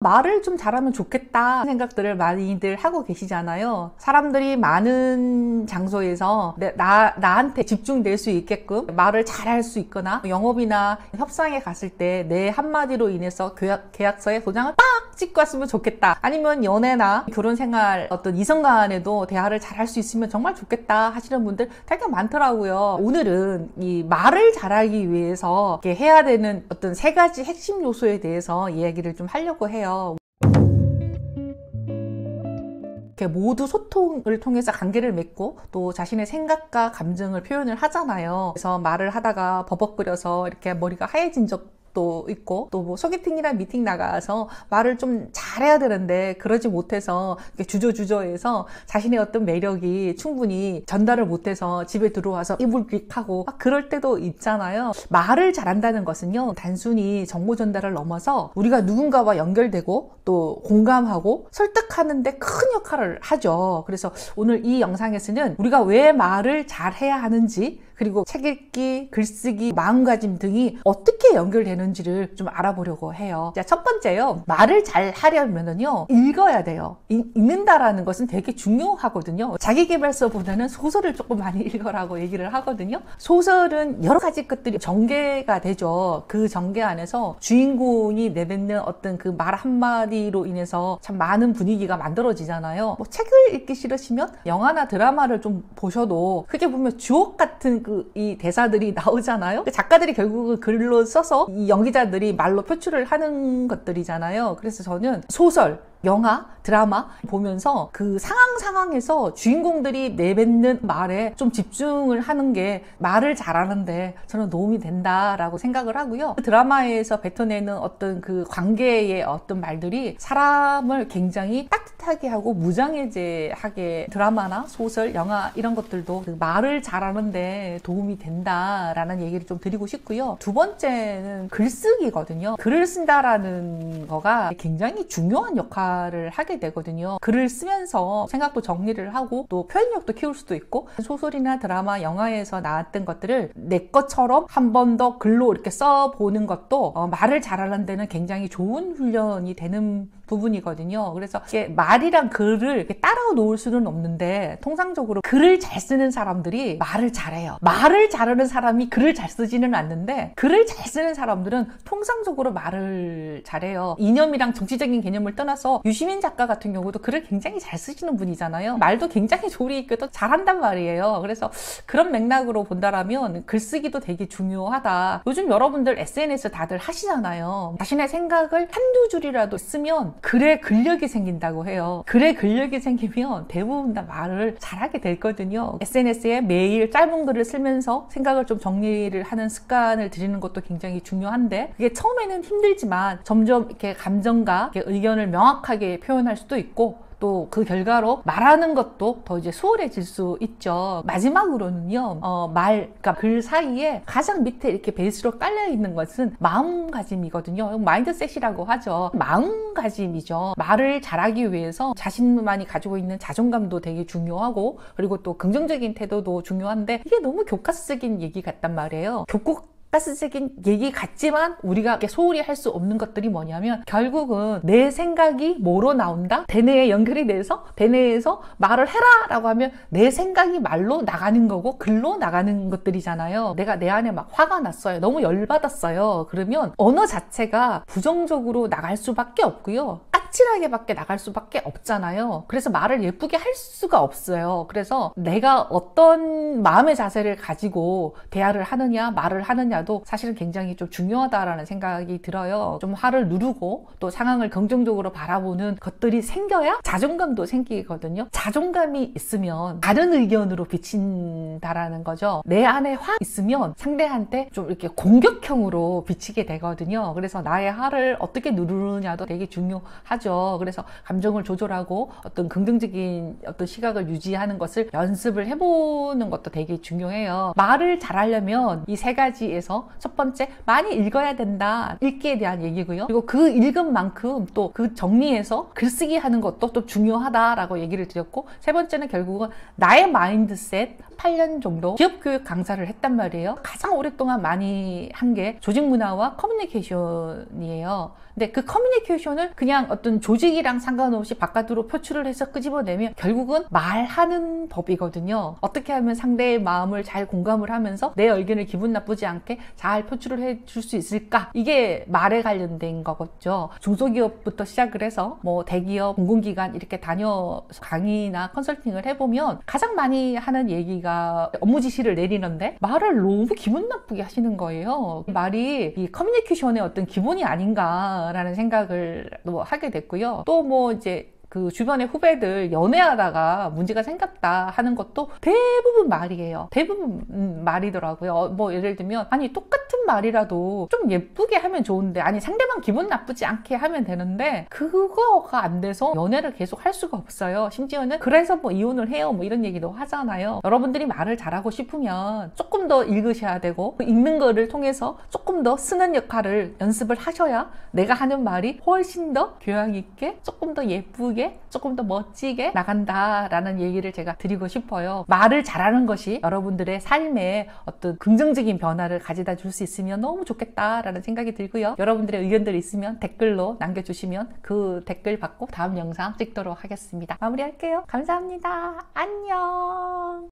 말을 좀 잘하면 좋겠다 생각들을 많이들 하고 계시잖아요. 사람들이 많은 장소에서 나한테 집중될 수 있게끔 말을 잘할 수 있거나 영업이나 협상에 갔을 때 내 한마디로 인해서 계약서에 도장을 딱 찍고 왔으면 좋겠다. 아니면 연애나 결혼 생활 어떤 이성 간에도 대화를 잘할 수 있으면 정말 좋겠다 하시는 분들 되게 많더라고요. 오늘은 이 말을 잘하기 위해서 이렇게 해야 되는 어떤 3가지 핵심 요소에 대해서 이야기를 좀 하려고 해요. 모두 소통을 통해서 관계를 맺고 또 자신의 생각과 감정을 표현을 하잖아요. 그래서 말을 하다가 버벅거려서 이렇게 머리가 하얘진 적도 있고, 또 뭐 소개팅이나 미팅 나가서 말을 좀 잘해야 되는데 그러지 못해서 주저주저해서 자신의 어떤 매력이 충분히 전달을 못해서 집에 들어와서 이불킥하고 그럴 때도 있잖아요. 말을 잘한다는 것은요, 단순히 정보 전달을 넘어서 우리가 누군가와 연결되고 또 공감하고 설득하는 데 큰 역할을 하죠. 그래서 오늘 이 영상에서는 우리가 왜 말을 잘해야 하는지, 그리고 책 읽기, 글쓰기, 마음가짐 등이 어떻게 연결되는지를 좀 알아보려고 해요. 자, 첫 번째요. 말을 잘 하려면은요, 읽어야 돼요. 읽는다라는 것은 되게 중요하거든요. 자기계발서보다는 소설을 조금 많이 읽으라고 얘기를 하거든요. 소설은 여러 가지 것들이 전개가 되죠. 그 전개 안에서 주인공이 내뱉는 어떤 그 말 한마디로 인해서 참 많은 분위기가 만들어지잖아요. 뭐 책을 읽기 싫으시면 영화나 드라마를 좀 보셔도 그게 보면 주옥 같은 이 대사들이 나오잖아요. 작가들이 결국은 글로 써서 이 연기자들이 말로 표출을 하는 것들이잖아요. 그래서 저는 소설, 영화, 드라마 보면서 그 상황에서 주인공들이 내뱉는 말에 좀 집중을 하는 게 말을 잘하는데 저는 도움이 된다라고 생각을 하고요. 드라마에서 뱉어내는 어떤 그 관계의 어떤 말들이 사람을 굉장히 따뜻하게 하고 무장해제하게, 드라마나 소설, 영화 이런 것들도 그 말을 잘하는데 도움이 된다라는 얘기를 좀 드리고 싶고요. 두 번째는 글쓰기거든요. 글을 쓴다라는 거가 굉장히 중요한 역할을 하게 되거든요. 글을 쓰면서 생각도 정리를 하고 또 표현력도 키울 수도 있고, 소설이나 드라마, 영화에서 나왔던 것들을 내 것처럼 한 번 더 글로 이렇게 써보는 것도 말을 잘하는 데는 굉장히 좋은 훈련이 되는 부분이거든요. 그래서 이게 말이랑 글을 이렇게 따라 놓을 수는 없는데, 통상적으로 글을 잘 쓰는 사람들이 말을 잘해요. 말을 잘하는 사람이 글을 잘 쓰지는 않는데, 글을 잘 쓰는 사람들은 통상적으로 말을 잘해요. 이념이랑 정치적인 개념을 떠나서 유시민 작가 같은 경우도 글을 굉장히 잘 쓰시는 분이잖아요. 말도 굉장히 조리 있게 또 잘한단 말이에요. 그래서 그런 맥락으로 본다라면 글쓰기도 되게 중요하다. 요즘 여러분들 SNS 다들 하시잖아요. 자신의 생각을 한두 줄이라도 쓰면 글에 근력이 생긴다고 해요. 글에 근력이 생기면 대부분 다 말을 잘하게 되거든요. SNS에 매일 짧은 글을 쓰면서 생각을 좀 정리를 하는 습관을 들이는 것도 굉장히 중요한데, 그게 처음에는 힘들지만 점점 이렇게 감정과 이렇게 의견을 명확하게 표현할 수도 있고, 또 그 결과로 말하는 것도 더 이제 수월해질 수 있죠. 마지막으로는요, 그러니까 글 사이에 가장 밑에 이렇게 베이스로 깔려 있는 것은 마음가짐이거든요. 마인드셋이라고 하죠. 마음가짐이죠. 말을 잘하기 위해서 자신만이 가지고 있는 자존감도 되게 중요하고, 그리고 또 긍정적인 태도도 중요한데, 이게 너무 교과서적인 얘기 같단 말이에요. 가스적인 얘기 같지만 우리가 소홀히 할 수 없는 것들이 뭐냐면, 결국은 내 생각이 뭐로 나온다? 대뇌에 연결이 돼서 대뇌에서 말을 해라 라고 하면 내 생각이 말로 나가는 거고 글로 나가는 것들이잖아요. 내가 내 안에 막 화가 났어요. 너무 열받았어요. 그러면 언어 자체가 부정적으로 나갈 수밖에 없고요. 까칠하게밖에 나갈 수밖에 없잖아요. 그래서 말을 예쁘게 할 수가 없어요. 그래서 내가 어떤 마음의 자세를 가지고 대화를 하느냐, 말을 하느냐도 사실은 굉장히 좀 중요하다라는 생각이 들어요. 좀 화를 누르고 또 상황을 긍정적으로 바라보는 것들이 생겨야 자존감도 생기거든요. 자존감이 있으면 다른 의견으로 비친다라는 거죠. 내 안에 화 있으면 상대한테 좀 이렇게 공격형으로 비치게 되거든요. 그래서 나의 화를 어떻게 누르느냐도 되게 중요하죠. 그래서 감정을 조절하고 어떤 긍정적인 어떤 시각을 유지하는 것을 연습을 해보는 것도 되게 중요해요. 말을 잘하려면 이 3가지에서 첫 번째, 많이 읽어야 된다. 읽기에 대한 얘기고요. 그리고 그 읽은 만큼 또 그 정리해서 글쓰기 하는 것도 또 중요하다라고 얘기를 드렸고, 세 번째는 결국은 나의 마인드셋, 18년 정도 기업교육 강사를 했단 말이에요. 가장 오랫동안 많이 한 게 조직문화와 커뮤니케이션이에요. 근데 그 커뮤니케이션을 그냥 어떤 조직이랑 상관없이 바깥으로 표출을 해서 끄집어내면 결국은 말하는 법이거든요. 어떻게 하면 상대의 마음을 잘 공감을 하면서 내 의견을 기분 나쁘지 않게 잘 표출을 해줄 수 있을까? 이게 말에 관련된 거겠죠. 중소기업부터 시작을 해서 뭐 대기업, 공공기관 이렇게 다녀 강의나 컨설팅을 해보면 가장 많이 하는 얘기가 업무 지시를 내리는데 말을 너무 기분 나쁘게 하시는 거예요. 말이 이 커뮤니케이션의 어떤 기본이 아닌가라는 생각을 또 하게 됐고요. 또 뭐 이제 그 주변의 후배들 연애하다가 문제가 생겼다 하는 것도 대부분 말이에요. 대부분 말이더라고요. 뭐 예를 들면 아니 똑같은 말이라도 좀 예쁘게 하면 좋은데 아니 상대방 기분 나쁘지 않게 하면 되는데 그거가 안 돼서 연애를 계속 할 수가 없어요. 심지어는 그래서 뭐 이혼을 해요 뭐 이런 얘기도 하잖아요. 여러분들이 말을 잘하고 싶으면 조금 더 읽으셔야 되고 읽는 거를 통해서 조금 더 쓰는 역할을 연습을 하셔야 내가 하는 말이 훨씬 더 교양 있게 조금 더 예쁘게 조금 더 멋지게 나간다라는 얘기를 제가 드리고 싶어요. 말을 잘하는 것이 여러분들의 삶에 어떤 긍정적인 변화를 가져다 줄 수 있으면 너무 좋겠다라는 생각이 들고요. 여러분들의 의견들 있으면 댓글로 남겨주시면 그 댓글 받고 다음 영상 찍도록 하겠습니다. 마무리할게요. 감사합니다. 안녕.